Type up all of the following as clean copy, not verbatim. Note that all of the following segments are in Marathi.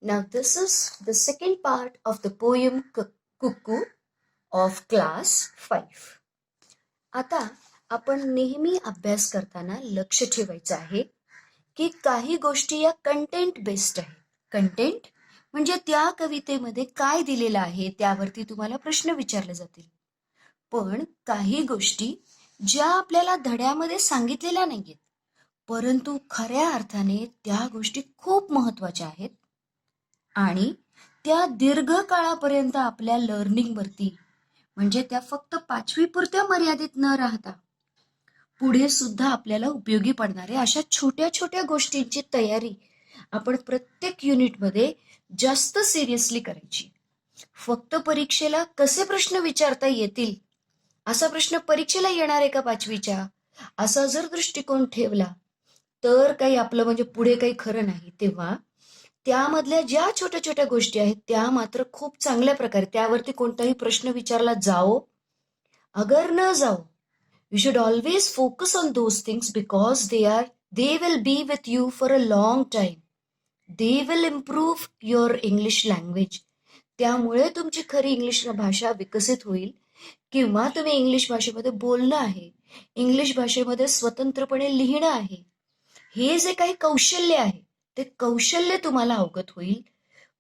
Now, this is the second part of the poem Cuckoo of class 5. आता आपण नेहमी अभ्यास करताना लक्ष ठेवायचं आहे की काही गोष्टी या कंटेंट बेस्ड आहेत. कंटेंट म्हणजे त्या कवितेमध्ये काय दिलेलं आहे त्यावरती तुम्हाला प्रश्न विचारले जातील. पण काही गोष्टी ज्या आपल्याला धड्यामध्ये सांगितलेल्या नाहीयेत, परंतु खऱ्या अर्थाने त्या गोष्टी खूप महत्वाच्या आहेत आणि त्या दीर्घ काळापर्यंत आपल्या लर्निंगवरती म्हणजे त्या फक्त 5वी पुरत्या मर्यादित न राहता पुढे सुद्धा आपल्याला उपयोगी पडणाऱ्या अशा छोट्या छोट्या गोष्टींची तयारी आपण प्रत्येक युनिटमध्ये जास्त सिरियसली करायची. फक्त परीक्षेला कसे प्रश्न विचारता येतील असा प्रश्न परीक्षेला येणार आहे का 5वीच्या असा जर दृष्टिकोन ठेवला तर काही आपलं म्हणजे पुढे काही खरं नाही. तेव्हा त्यामधल्या ज्या छोट्या छोट्या गोष्टी आहेत त्या मात्र खूप चांगल्या प्रकारे त्यावरती कोणताही प्रश्न विचारला जाओ अगर न जाओ, you should always focus on those things because they will be with you for a long time. They will improve your English language. त्यामुळे तुमची खरी इंग्लिश भाषा विकसित होईल किंवा तुम्ही इंग्लिश भाषेमध्ये बोलणं आहे, इंग्लिश भाषेमध्ये स्वतंत्रपणे लिहिणं आहे, हे जे काही कौशल्य आहे ते कौशल्य तुम्हाला अवगत होईल.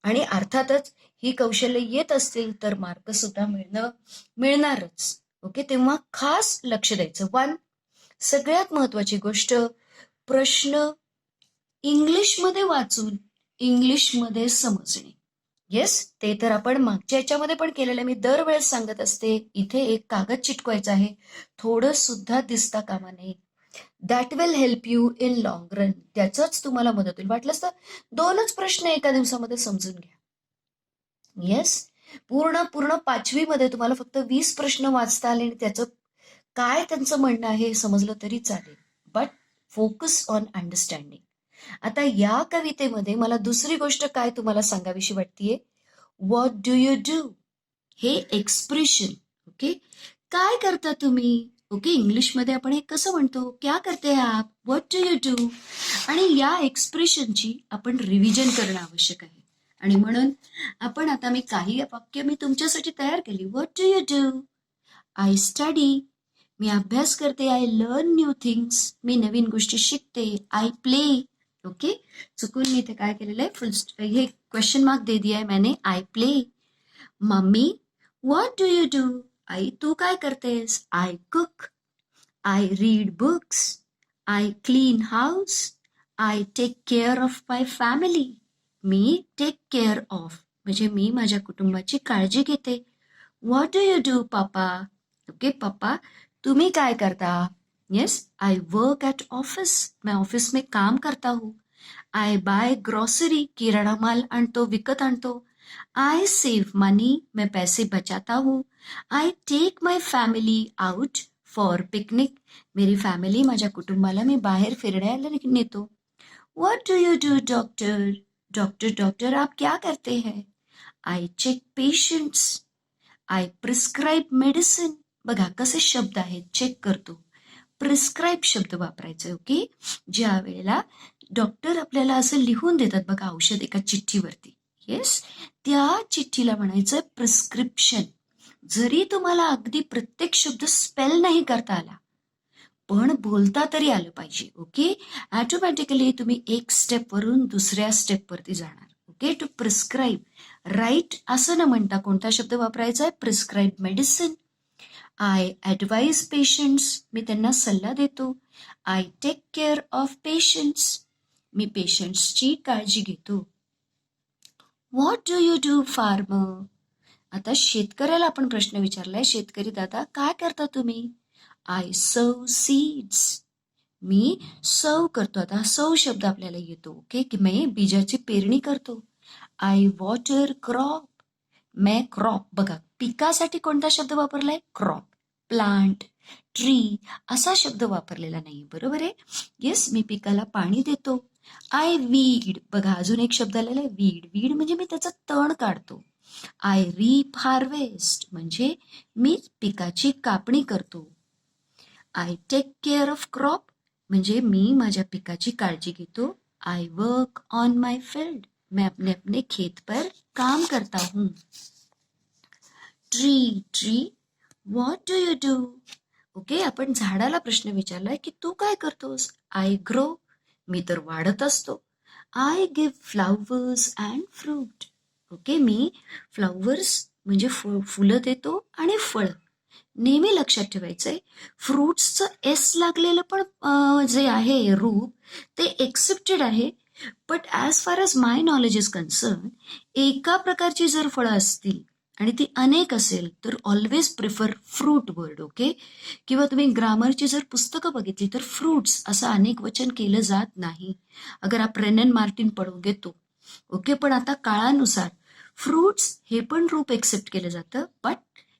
आणि अर्थातच ही कौशल्य येत असतील तर मार्क सुद्धा मिळणारच. ओके, तेव्हा खास लक्ष द्यायचं. 1, सगळ्यात महत्वाची गोष्ट, प्रश्न इंग्लिशमध्ये वाचून इंग्लिशमध्ये समजणे. येस, ते तर आपण मागच्या याच्यामध्ये पण केलेलं. मी दरवेळेस सांगत असते इथे एक कागद चिटकवायचा आहे, थोडं सुद्धा दिसता कामा नये. That will help you in long run. त्याच तुम्हाला मदत होईल. वाटलंच तर 2च प्रश्न एका दिवसामध्ये समजून घ्या. येस, पूर्ण 5वी मध्ये तुम्हाला फक्त 20 प्रश्न वाचता आले आणि त्याचं काय त्यांचं म्हणणं आहे हे समजलं तरी चालेल. But focus on understanding. आता या कवितेमध्ये मला दुसरी गोष्ट काय तुम्हाला सांगावीशी वाटतेय, व्हॉट डू यू डू, हे एक्सप्रेशन. ओके, काय करता तुम्ही. ओके, इंग्लिशमध्ये आपण हे कसं म्हणतो, क्या करते आप, व्हॉट डू यू डू. आणि या एक्सप्रेशनची आपण रिव्हिजन करणं आवश्यक आहे. आणि म्हणून आपण आता काही वाक्य मी तुमच्यासाठी तयार केली. What do you do, I study, मी अभ्यास करते. आय लर्न न्यू थिंग्स, मी नवीन गोष्टी शिकते. I play. ओके, चुकून मी इथे काय केलेलं आहे, हे क्वेश्चन मार्क दे दिया है मैंने. I play. Mummy, what do you do, आई तू काय करतेस. I cook, I read books, I clean house, I take care of my family. मी टेक केअर ऑफ म्हणजे मी माझ्या कुटुंबाची काळजी घेते. व्हॉट डू यू डू पापा. ओके, पप्पा तुम्ही काय करता. Yes, I work at office, मैं ऑफिस में काम करता हूँ. आई बाय ग्रोसरी, किराणा माल आणतो, विकत आणतो. आई सेव मनी, मैं पैसे बचाता हूँ. I take my family out for picnic, मेरी फॅमिली माझ्या कुटुंबाला मी बाहेर फिरण्याला नेतो. What do you do doctor. Doctor आप क्या करते हैं. I check patients, I prescribe medicine. बघा कसे शब्द आहेत, चेक करतो. प्रिस्क्राईब शब्द वापरायचे. ओके, ज्या वेळेला डॉक्टर आपल्याला असं लिहून देतात बघा औषध एका चिठ्ठीवरती, येस, त्या चिठ्ठीला म्हणायचं प्रिस्क्रिप्शन. जरी तुम्हाला अगदी प्रत्येक शब्द स्पेल नाही करता आला पण बोलता तरी आलं पाहिजे. ओके, ऑटोमॅटिकली तुम्ही एक स्टेप वरून दुसऱ्या स्टेप वरती जाणार. ओके, टू प्रिस्क्राईब, राईट असं न म्हणता कोणता शब्द वापरायचा आहे, prescribe medicine. I advise patients, मी त्यांना सल्ला देतो. I take care of patients, मी पेशंट्सची काळजी घेतो. What do you do farmer. आता शेतकऱ्याला आपण प्रश्न विचारलाय, शेतकरी दादा काय करता तुम्ही. आय सव सीड्स, मी सव करतो. आता सव शब्द आपल्याला येतो. ओके, की मी बीजाची पेरणी करतो. आय वॉटर क्रॉप, मैं क्रॉप. बघा पिकासाठी कोणता शब्द वापरलाय, क्रॉप. प्लांट, ट्री असा शब्द वापरलेला नाही, बरोबर आहे. येस, मी पिकाला पाणी देतो. आय वीड, बघा अजून एक शब्द आलेला आहे, वीड. वीड म्हणजे मी त्याचा तण काढतो. आय रीप हार्वेस्ट म्हणजे मी पिकाची कापणी करतो. I take care of crop म्हणजे मी माझ्या पिकाची काळजी घेतो. I work on my field, मैं अपने अपने खेत पर काम करता हूँ. Tree, what do you do? Okay, आपण झाडाला प्रश्न विचारलाय की तू काय करतोस? आय ग्रो, मी तर वाढत असतो. I give flowers and fruit. Okay, me flowers म्हणजे फुलं देतो आणि फळ. नेहमी लक्षात ठेवायचंय, फ्रुट्सचं एस लागलेलं पण जे आहे रूप ते एक्सेप्टेड आहे. But as far as my knowledge is concern, एका प्रकारची जर फळं असतील आणि ती अनेक असेल तर always prefer fruit word. Okay, किंवा तुम्ही ग्रामरची जर पुस्तकं बघितली तर फ्रूट्स असं अनेक वचन केलं जात नाही. अगर आप रेनन मार्टिन पढोगे तो. ओके, पण आता काळानुसार फ्रूट्स हे पण रूप एक्सेप्ट केलं जातं, but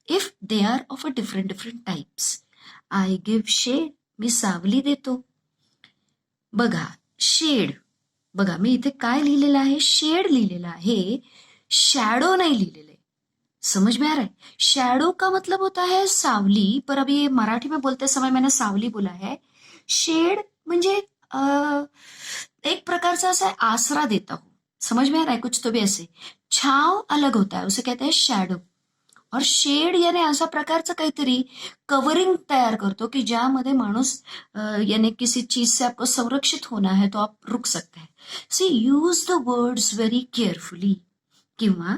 if they are of a different types. I give shade, मी सावली देतो. बघा, शेड, बघा मी इथे काय लिहिलेलं आहे? शेड लिहिलेलं आहे, शैडो नहीं लिहिलेलं आहे. समझ में आ रहा है? शैडो का मतलब होता है सावली, पर अभी ये मराठी में बोलते समय मैंने सावली बोला है. शेड म्हणजे एक प्रकारचा असा आसरा देता हूं. समझ में आ रहा है? कुछ तो भी ऐसे. छाव अलग होता है, उसे कहते हैं शैडो. और शेड याने अशा प्रकारचं काहीतरी कवरिंग तयार करतो की ज्यामध्ये माणूस यानी किसी चीज से आपको संरक्षित होना है तो आप रुक सकते हैं. See, use the words very carefully. किंवा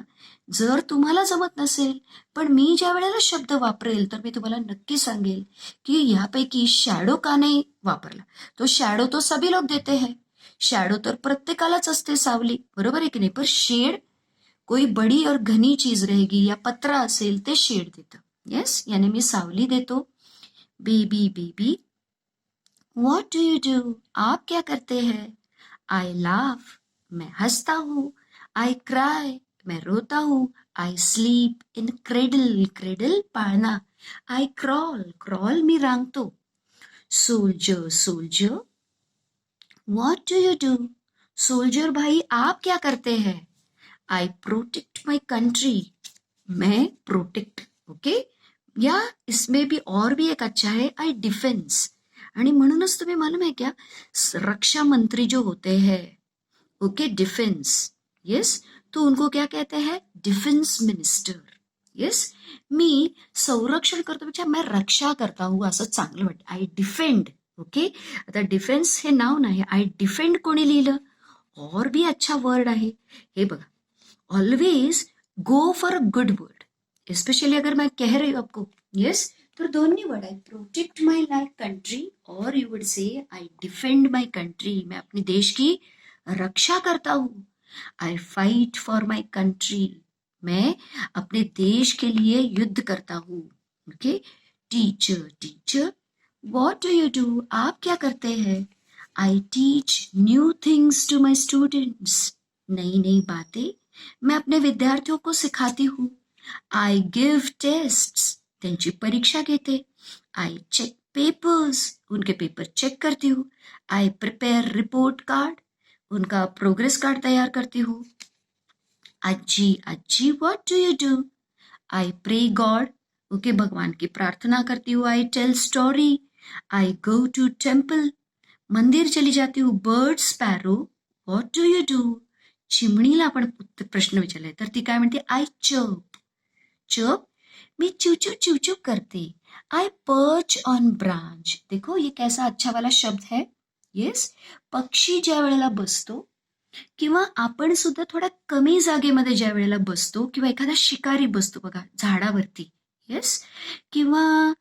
जर तुम्हाला जमत नसेल पण मी ज्या वेळेला शब्द वापरेल तर मी तुम्हाला नक्की सांगेल की यापैकी शॅडो का नाही वापरला. तो शॅडो तो सभी लोग देते हैं. शॅडो तर प्रत्येकालाच असते सावली, बरोबर आहे की नाही? पर शेड कोई बड़ी और घनी चीज रहेगी या पत्रा असेल ते शेड देतं. येस, याने मी सावली देतो. Baby baby, what do you do? आप क्या करते हैं? आई लाफ, मैं हंसता हूँ. आई क्राई, मैं रोता हूँ. I sleep in cradle, cradle पाळणा. आई क्रॉल, क्रॉल मी रांगतो. Soldier, soldier, what do you do? Soldier भाई आप क्या करते हैं? आई प्रोटेक्ट माई कंट्री, मैं प्रोटेक्ट. ओके, या इसमें भी और भी एक अच्छा है, आई डिफेंस. आणि म्हणूनच तुम्ही मालूम है क्या, रक्षा मंत्री जो होते हैं, ओके, डिफेंस, यस, तो उनको क्या कहते हैं? Defence minister. येस, मी संरक्षण करतो पेक्षा मैं रक्षा करता हूँ असं चांगलं वाटतं. I defend. ओके, आता डिफेन्स हे नाव नाही, आय डिफेंड कोणी लिहिलं? और भी अच्छा वर्ड आहे, हे बघा. Always go for a good word, specially अगर मैं कह रही हूँ आपको. यस, तो दोन्ही वर्ड आहे, प्रोटेक्ट माई लाइक कंट्री और you would say I defend my country, मैं अपने देश की रक्षा करता हूँ. I fight for my country, मैं अपने देश के लिए युद्ध करता हूँ. Okay, teacher, teacher, what do you do? आप क्या करते हैं? I teach new things to my students, नई नई बातें मैं अपने विद्यार्थियों को सिखाती हूँ. आई गिव टेस्ट्स, त्यांची परीक्षा घेते. आई चेक पेपर्स, उनके पेपर चेक करती हूँ. आई प्रिपेयर रिपोर्ट कार्ड, उनका प्रोग्रेस कार्ड तैयार करती हूँ. अज्जी, अज्जी, what do you do? I pray god, okay, भगवान की प्रार्थना करती हूँ. I tell story, I go to temple, मंदिर चली जाती हूँ. Bird sparrow, what do you do? चिमणीला आपण प्रश्न विचारलाय तर ती काय म्हणते? आय चर्प, चर्प, मी चूचू चूचू करते. आई पर्च ऑन ब्रांच, देखो ये कैसा अच्छा वाला शब्द है. येस, पक्षी ज्या वेळेला बसतो किंवा आपण सुद्धा थोड्या कमी जागेमध्ये ज्या वेळेला बसतो किंवा एखादा शिकारी बसतो बघा झाडावरती. येस, किंवा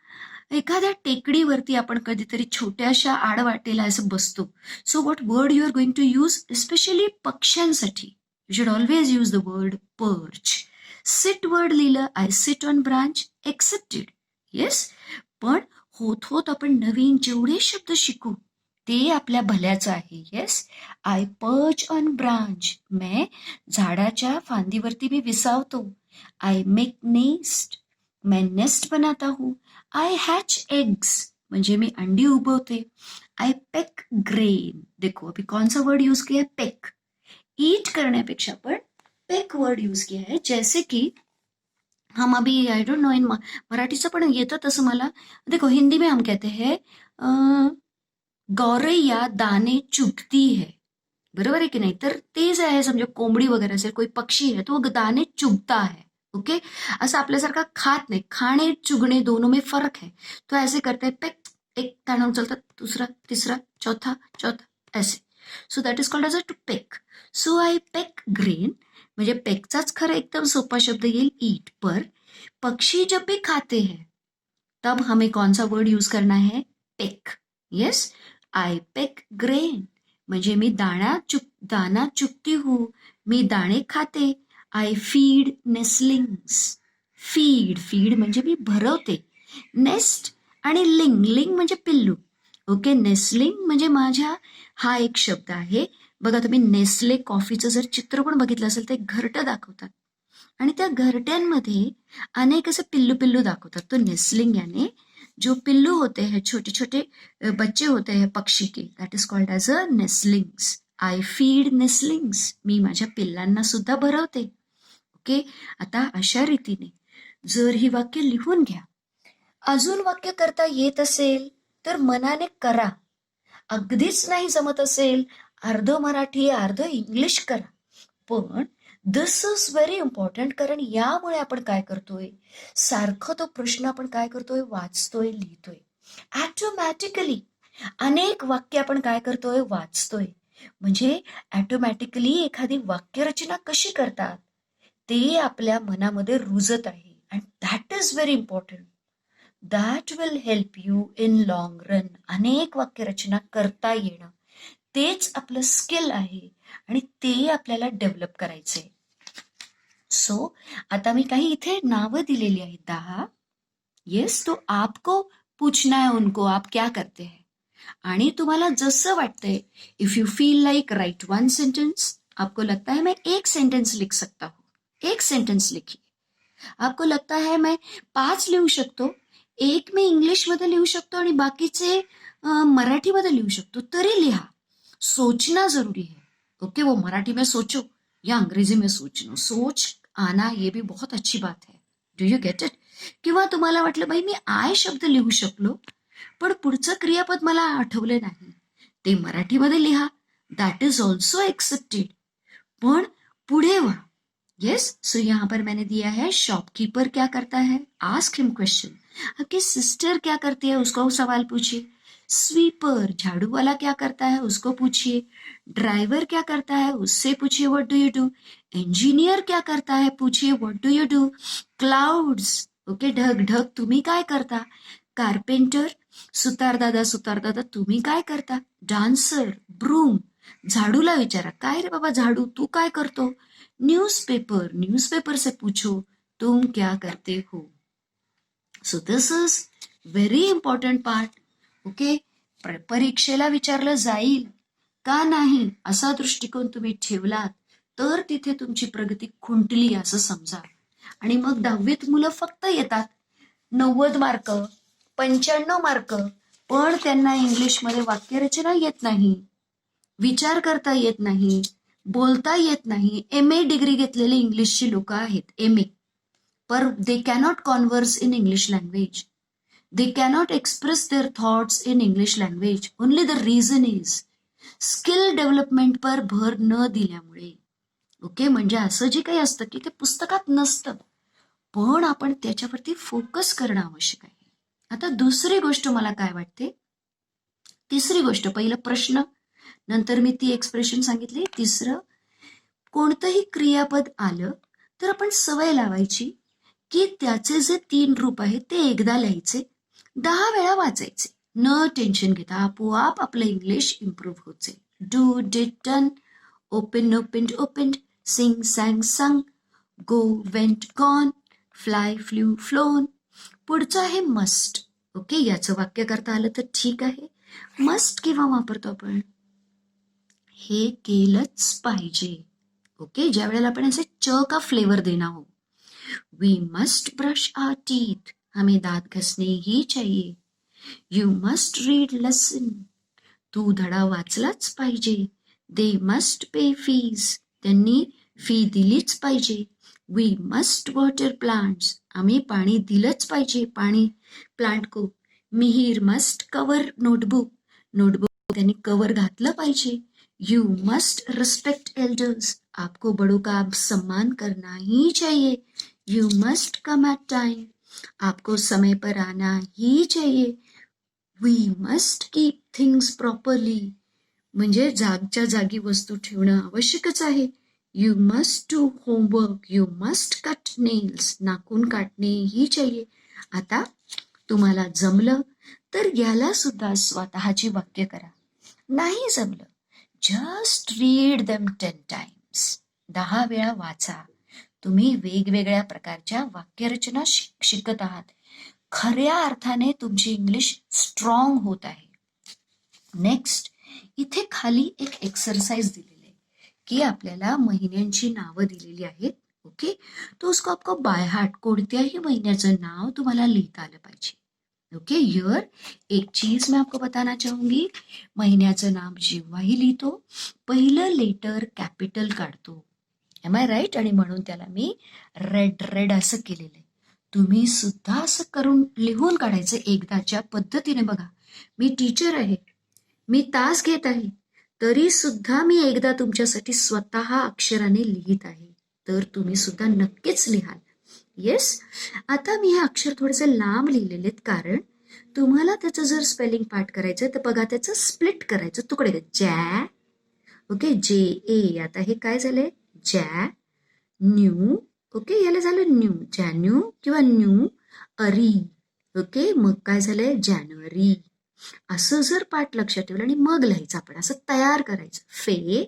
एखाद्या टेकडीवरती आपण कधीतरी छोट्याशा आडवाटेला असं बसतो. So what word you are going to use specially पक्ष्यांसाठी? You should always use the word perch. Sit word लिहिलं, I sit on branch, accepted. Yes, पण होत होत आपण नवीन जेवढे शब्द शिकू ते आपल्या भल्याचं आहे. Yes, I perch on branch, मैं झाडाच्या फांदीवरती मी विसावतो. आय मेक नेस्ट, मैं नेस्ट बनाता हूँ. आय हॅच एग्स, म्हणजे मी अंडी उबवते. आय पेक ग्रेन, देखो अभी कौन सा वर्ड यूज किया है? पेक. ईट करण्यापेक्षा आपण पेक वर्ड यूज किया है. जैसे कि हम अभी आई डोंट नो इन मराठीचं पण येतं तसं मला. देखो हिंदी में हम कहते हैं गौरैया दाने चुगती है. बरोबर है कि नहीं. तर ते जे आहे समजा कोंबडी वगैरे असेल, कोई पक्षी है तो वो दाने चुगता है. ओके, असं आपल्यासारखा खात नाही. खाणे चुगणे दोनों में फर्क है. तो ऐसे करते हैं पेक, एक दाना उचलतात, दूसरा, तीसरा, चौथा, चौथा, ऐसे. So that is called as a to peck. So I peck grain, म्हणजे पेकचाच खरं एकदम सोपा शब्द येईल ईट. पर पक्षी जब भी खाते हैं तब हमें कौन सा वर्ड यूज करना है? Peck. Yes, I peck grain म्हणजे मी दाना चुगती हूँ, मी दाणे खाते. I feed नेस्लिंग्स. फीड म्हणजे मी भरवते. नेस्ट आणि लिंग म्हणजे पिल्लू. ओके, नेस्लिंग म्हणजे माझ्या, हा एक शब्द आहे. बघा तुम्ही नेस्ले कॉफीचं जर चित्र पण बघितलं असेल तर एक घरटं दाखवतात आणि त्या घरट्यांमध्ये अनेक असे पिल्लू दाखवतात. तो नेस्लिंग याने जो पिल्लू होते हैं, छोटे छोटे बच्चे होते हैं पक्षी के, that is called as a nestlings. I feed nestlings, मी माझ्या पिल्लांना सुद्धा भरवते. ओके, आता अशा रीतीने जर ही वाक्य लिहून घ्या. अजून वाक्य करता येत असेल तर मनाने करा. अगदीच नाही जमत असेल, अर्ध मराठी अर्ध इंग्लिश करा. पण दिस इज व्हेरी इम्पॉर्टंट, कारण यामुळे आपण काय करतोय, सारखं तो प्रश्न आपण काय करतोय, वाचतोय, लिहितोय. ॲटोमॅटिकली अनेक वाक्य आपण काय करतोय, वाचतोय. म्हणजे ॲटोमॅटिकली एखादी वाक्यरचना कशी करतात ते आपल्या मनामध्ये रुजत आहे. And that is very important. That will help you in long run. अनेक वाक्यरचना करता येणं तेच आपलं स्किल आहे आणि ते आपल्याला डेव्हलप करायचंय. सो आता मी काही इथे नावं दिलेली आहेत 10. येस, तो आपको पूछना है उनको आप क्या करते हैं. आणि तुम्हाला जसं वाटतंय, if you feel like right one sentence, आपको लगता है मैं एक सेंटेंस लिख सकता हूँ, एक सेंटेंस लिखिए. आपको लगता है मैं 5 लिहू शकतो, एक मी इंग्लिशमध्ये लिहू शकतो आणि बाकीचे मराठीमध्ये लिहू शकतो, तरी लिहा. सोचना जरूरी है. ओके, वो मराठी में सोचो या अंग्रेजी में सोचणं, सोच आना ये भी बहुत अच्छी बात है. Do you get it? किंवा तुम्हाला वाटलं बाई मी आय शब्द लिहू शकलो पण पुढचं क्रियापद मला आठवले नाही, ते मराठीमध्ये लिहा. That is also accepted. पण पुढे व्हा. यस, सो यहाँ पर मैंने दिया है शॉपकीपर क्या करता है, आस्क हिम क्वेश्चन. आपकी सिस्टर क्या करती है, उसको सवाल पूछिए. स्वीपर झाड़ू वाला क्या करता है, उसको पूछिए. ड्राइवर क्या करता है, उससे पूछिए what do you do. Engineer क्या करता है, पूछिए what do you do. Clouds, okay, ढग तुम्ही काय करता. कार्पेंटर, सुतारदादा तुम्ही काय करता. डान्सर, ब्रूम, झाडूला विचारा काय रे बाबा झाडू तू काय करतो. न्यूज़पेपर से पूछो तुम क्या करते हो. So this is very important part. Okay, परीक्षेला विचारलं जाईल का नाही असा दृष्टिकोन तुम्ही ठेवलात तर तिथे तुमची प्रगती खुंटली असं समजा. आणि मग 10वीत मुलं फक्त येतात 90 मार्क, 95 मार्क, पण त्यांना इंग्लिशमध्ये वाक्यरचना येत नाही, विचार करता येत नाही, बोलता येत नाही. MA डिग्री घेतलेले इंग्लिशची लोक आहेत, MA, per they cannot converse in English language. They cannot express their thoughts in English language. Only the reason is skill development पर भर न दिल्यामुळे. ओके, म्हणजे असं जे काही असतं की ते पुस्तकात नसतं, पण आपण त्याच्यावरती फोकस करणं आवश्यक आहे. आता दुसरी गोष्ट मला काय वाटते, तिसरी गोष्ट, पहिलं प्रश्न, नंतर मी ती एक्सप्रेशन सांगितली. तिसरं, कोणतंही क्रियापद आलं तर आपण सवय लावायची की त्याचे जे 3 रूप आहेत ते एकदा लिहायचे, 10 वेळा वाचायचे, न टेन्शन घेता. आपोआप आपलं इंग्लिश इम्प्रूव्ह होते. Do, did, done, open, opened, opened, sing, sang, sung, go, went, gone, fly, flew, flown. पुढचं आहे मस्ट. ओके, याचं वाक्य करता आलं तर ठीक आहे. मस्ट केव्हा वापरतो आपण, हे केलंच पाहिजे. ओके, ज्या वेळेला आपण ऐसे च का फ्लेवर देना हो. We must brush our teeth, हमें दांत घसने ही चाहिए. यू मस्ट रीड लेसन, तू धडा वाचलाच पाहिजे. दे मस्ट पे फीज, त्यांनी फी दिलीच पाहिजे. वी मस्ट वॉटर प्लांट्स, आम्ही पाणी दिलंच पाहिजे, पाणी प्लांट को. Mihir must cover notebook, notebook त्यांनी कवर घातलं पाहिजे. यू मस्ट रिस्पेक्ट एल्डर्स, आपको बड़ों का सम्मान करना ही चाहिए. You must come at time, आपको समय पर आना ही चाहिए. We must keep things properly, म्हणजे जागच्या जागी वस्तू ठेवणं आवश्यकच आहे. You must do homework, you must cut nails, नाखून काटणे ही चाहिए. आता तुम्हाला जमलं तर याला सुद्धा स्वतःची वाक्य करा. नाही जमलं, जस्ट रीड देम 10 टाइम्स, 10 वेळा वाचा. तुम्ही वेगवेगळ्या प्रकारच्या वाक्यरचना शिकत आहात. खऱ्या अर्थाने तुमची इंग्लिश स्ट्रॉंग होत आहे. नेक्स्ट, इथे खाली एक एक्सरसाइज दिलेली आहे की आपल्याला महिन्यांची नावं दिलेली आहेत. ओके, तो उसको आपको बाय हार्ट, कोणत्याही महिन्याचं नाव तुम्हाला लिहिता आलं पाहिजे. ओके, हियर एक चीज मैं आपको बताना चाहूंगी. महिन्याचं नाव जेव्हाही लिहितो पहिलं लेटर कॅपिटल काढतो. Am I right? आणि म्हणून त्याला मी रेड असं केलेलं आहे. तुम्ही सुद्धा असं करून लिहून काढायचं एकदाच्या पद्धतीने. बघा, मी टीचर आहे, मी तास घेत आहे, तरी सुद्धा मी एकदा तुमच्यासाठी स्वतः अक्षराने लिहित आहे. तर तुम्ही सुद्धा नक्कीच लिहाल. येस. आता मी हे अक्षर थोडेसे लांब लिहिलेले आहेत, कारण तुम्हाला त्याचं जर स्पेलिंग पाठ करायचं तर बघा, त्याचं स्प्लिट करायचं, तुकडे. जॅ, ओके, जे ए. आता हे काय झालंय? जॅ न्यू. ओके, याला झालं न्यू, जॅन्यू किंवा न्यू अरी. ओके, मग काय झालंय? जानेवारी. असं जर पाठ लक्षात ठेवलं आणि मग लिहायचं, आपण असं तयार करायचं. फे,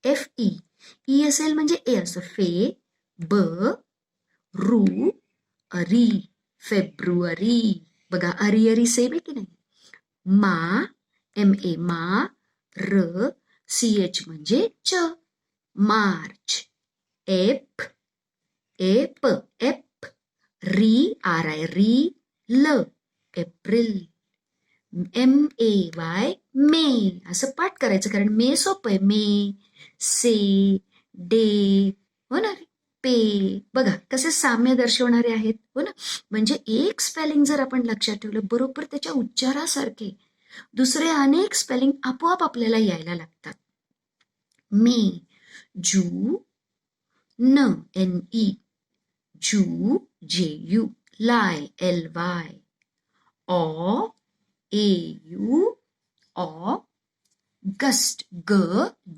एफ ई, ई असेल म्हणजे ए असं. फे, ब, रू, अरी, फेब्रुवारी. बघा, अरी सेम आहे की नाही? मा, एम ए, मा, र, सी एच म्हणजे च, मार्च. एप, एप, एप, री, आर आय, री, ल, एप्रिल. एम ए वाय, मे. असं पाठ करायचं, कारण मे सोपं आहे. मे, से, डे, हो ना, पे. बघा कसे साम्य दर्शवणारे आहेत, हो ना. म्हणजे एक स्पेलिंग जर आपण लक्षात ठेवलं बरोबर त्याच्या उच्चारासारखे दुसरे अनेक स्पेलिंग आपोआप आपल्याला यायला लागतात. मे, जू, न, एन ई, जू, जे यू, लाय, एल वाय, ऑ, ए यू, ऑगस्ट, ग,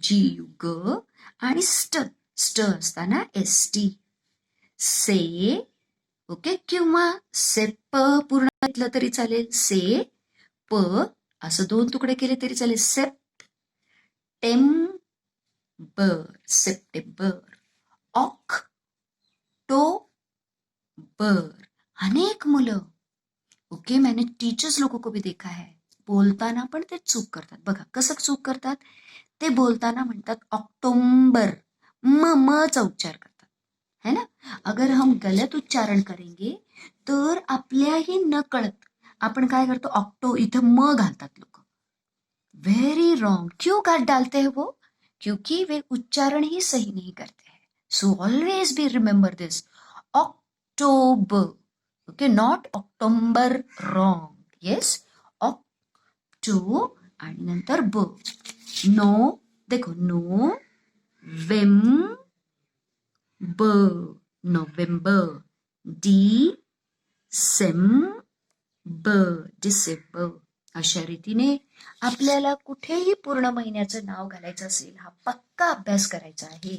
जी यू, ग, आणि स्ट असताना एस टी. से, ओके, किंवा सेप पूर्ण घेतलं तरी चालेल. से, प असं 2 तुकडे केले तरी चालेल. सेप, टेम, बर, सप्टेंबर. ऑक, टो, बर. अनेक मुलं, ओके, मैंने टीचर्स लोगों को भी देखा है, बोलताना पण ते चूक करतात. बघा कसं चूक करतात, ते बोलताना म्हणतात ऑक्टोबर, म चा उच्चार करतात, है ना. अगर हम गलत उच्चारण करेंगे तर आपल्याही न कळत आपण काय करतो, ऑक्टो इथं म घालतात लोक. Very wrong. क्यों डालते हैं वो? क्योंकि वे उच्चारण ही सही नहीं करते हैं. So always be remember this, October. Okay, not October, wrong. Yes, ऑक्टो आणि नंतर ब. नो, देखो, नो वेम ब, नोव्हेंबर. डी सेम ब, डिसेंबर. अशा रीतीने आपल्याला कुठेही पूर्ण महिन्याचं नाव घालायचं असेल, हा पक्का अभ्यास करायचा आहे.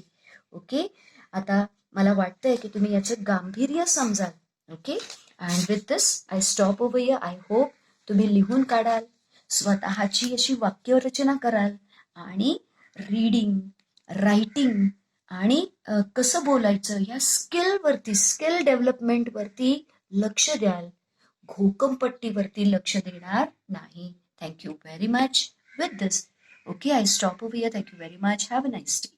ओके, आता मला वाटतंय की तुम्ही याचं गांभीर्य समजाल. Okay, and with this I stop over here. I hope तुम्ही लिहून काढाल, स्वतःची अशी वाक्यरचना कराल आणि रीडिंग, रायटिंग आणि कसं बोलायचं या स्किलवरती, स्किल डेव्हलपमेंटवरती लक्ष द्याल. घोकंपट्टीवरती लक्ष देणार नाही. Thank you very much. With this, okay, I stop over here. Thank you very much. Have a nice day.